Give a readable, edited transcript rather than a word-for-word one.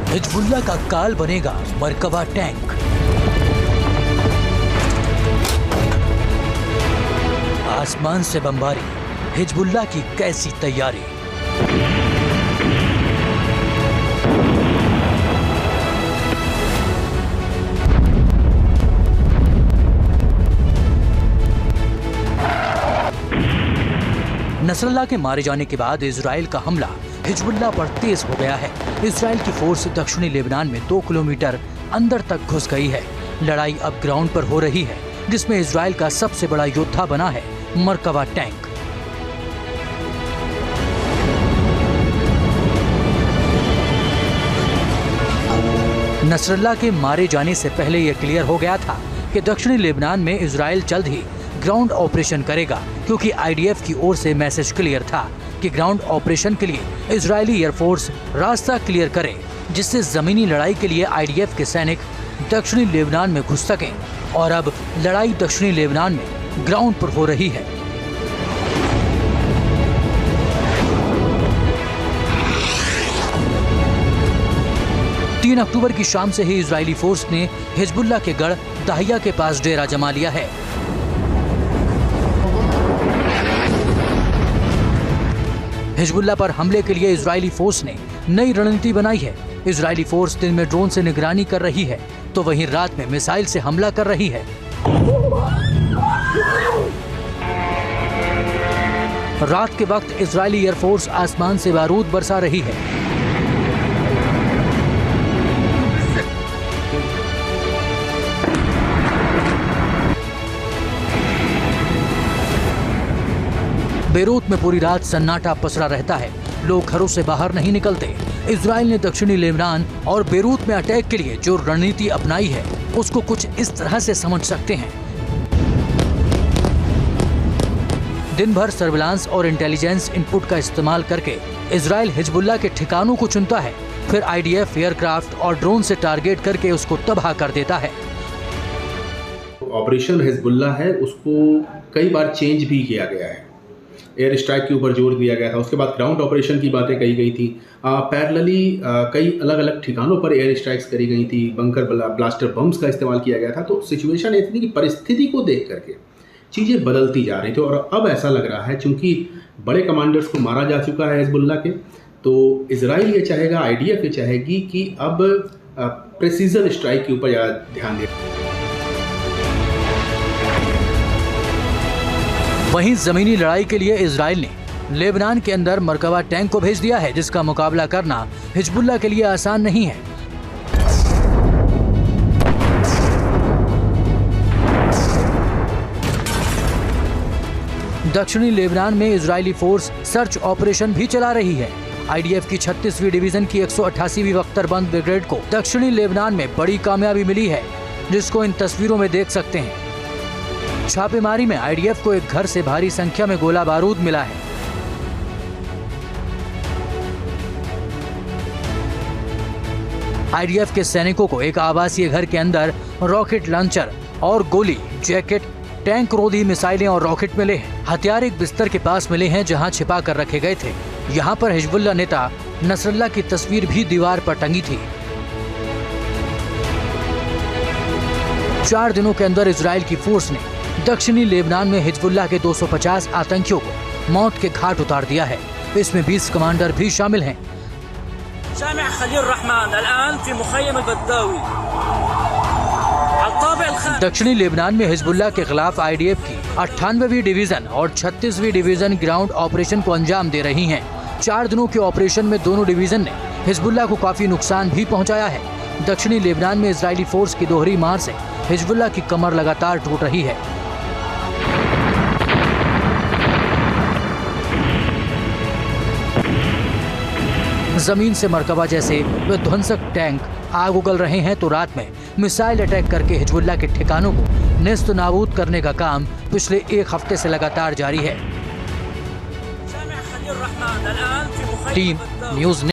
Hezbollah का काल बनेगा मरकबा टैंक। आसमान से बमबारी, हिजबुल्लाह की कैसी तैयारी। नसरल्लाह के मारे जाने के बाद इजराइल का हमला हिजबुल्लाह पर तेज हो गया है। इजराइल की फोर्स दक्षिणी लेबनान में 2 किलोमीटर अंदर तक घुस गई है। लड़ाई अब ग्राउंड पर हो रही है, जिसमें इजराइल का सबसे बड़ा योद्धा बना है मरकबा टैंक। नसरल्लाह के मारे जाने से पहले यह क्लियर हो गया था कि दक्षिणी लेबनान में इजराइल जल्द ही ग्राउंड ऑपरेशन करेगा, क्योंकि आईडीएफ की ओर से मैसेज क्लियर था कि ग्राउंड ऑपरेशन के लिए इजरायली एयरफोर्स रास्ता क्लियर करे, जिससे जमीनी लड़ाई के लिए आईडीएफ के सैनिक दक्षिणी लेबनान में घुस सकें। और अब लड़ाई दक्षिणी लेबनान में ग्राउंड पर हो रही है। तीन अक्टूबर की शाम से ही इजरायली फोर्स ने हिजबुल्लाह के गढ़ दाहिया के पास डेरा जमा लिया है। हिजबुल्लाह पर हमले के लिए इजरायली फोर्स ने नई रणनीति बनाई है। इजरायली फोर्स दिन में ड्रोन से निगरानी कर रही है, तो वहीं रात में मिसाइल से हमला कर रही है। रात के वक्त इजरायली एयरफोर्स आसमान से बारूद बरसा रही है। बेरूत में पूरी रात सन्नाटा पसरा रहता है। लोग घरों से बाहर नहीं निकलते। इजराइल ने दक्षिणी लेबनान और बेरूत में अटैक के लिए जो रणनीति अपनाई है, उसको कुछ इस तरह से समझ सकते हैं। दिन भर सर्विलांस और इंटेलिजेंस इनपुट का इस्तेमाल करके इजराइल हिजबुल्लाह के ठिकानों को चुनता है, फिर आईडीएफ एयरक्राफ्ट और ड्रोन से टारगेट करके उसको तबाह कर देता है। ऑपरेशन हिजबुल्लाह है, उसको कई बार चेंज भी किया गया है। एयर स्ट्राइक के ऊपर जोर दिया गया था, उसके बाद ग्राउंड ऑपरेशन की बातें कही गई थी। पैरेलली कई अलग अलग ठिकानों पर एयर स्ट्राइक्स करी गई थी, बंकर ब्लास्टर बम्स का इस्तेमाल किया गया था। तो सिचुएशन इतनी कि परिस्थिति को देख करके चीज़ें बदलती जा रही थी। और अब ऐसा लग रहा है, चूंकि बड़े कमांडर्स को मारा जा चुका है हिजबुल्लाह के, तो इजराइल ये चाहेगा, आईडीएफ ये चाहेगी कि अब प्रेसिजन स्ट्राइक के ऊपर ज़्यादा ध्यान दें। वहीं जमीनी लड़ाई के लिए इजराइल ने लेबनान के अंदर मरकबा टैंक को भेज दिया है, जिसका मुकाबला करना हिजबुल्लाह के लिए आसान नहीं है। दक्षिणी लेबनान में इजरायली फोर्स सर्च ऑपरेशन भी चला रही है। आईडीएफ की 36वीं डिवीजन की 188वीं बख्तरबंद ब्रिगेड को दक्षिणी लेबनान में बड़ी कामयाबी मिली है, जिसको इन तस्वीरों में देख सकते हैं। छापेमारी में आईडीएफ को एक घर से भारी संख्या में गोला बारूद मिला है। आईडीएफ के सैनिकों को एक आवासीय घर के अंदर रॉकेट लॉन्चर और गोली, जैकेट, टैंक रोधी मिसाइलें और रॉकेट मिले हैं। हथियार एक बिस्तर के पास मिले हैं, जहां छिपा कर रखे गए थे। यहां पर हिजबुल्लाह नेता नसरल्लाह की तस्वीर भी दीवार पर टंगी थी। 4 दिनों के अंदर इजराइल की फोर्स ने दक्षिणी लेबनान में हिजबुल्लाह के 250 आतंकियों को मौत के घाट उतार दिया है। इसमें 20 कमांडर भी शामिल हैं। दक्षिणी लेबनान में हिजबुल्लाह के खिलाफ आईडीएफ की 98वीं डिवीजन और 36वीं डिवीजन ग्राउंड ऑपरेशन को अंजाम दे रही हैं। 4 दिनों के ऑपरेशन में दोनों डिवीजन ने हिजबुल्लाह को काफी नुकसान भी पहुंचाया है। दक्षिणी लेबनान में इजरायली फोर्स की दोहरी मार से हिजबुल्लाह की कमर लगातार टूट रही है। जमीन से मरकबा जैसे विध्वंसक टैंक आग उगल रहे हैं, तो रात में मिसाइल अटैक करके हिजबुल्लाह के ठिकानों को नेस्त नाबूद करने का काम पिछले 1 हफ्ते से लगातार जारी है। Team news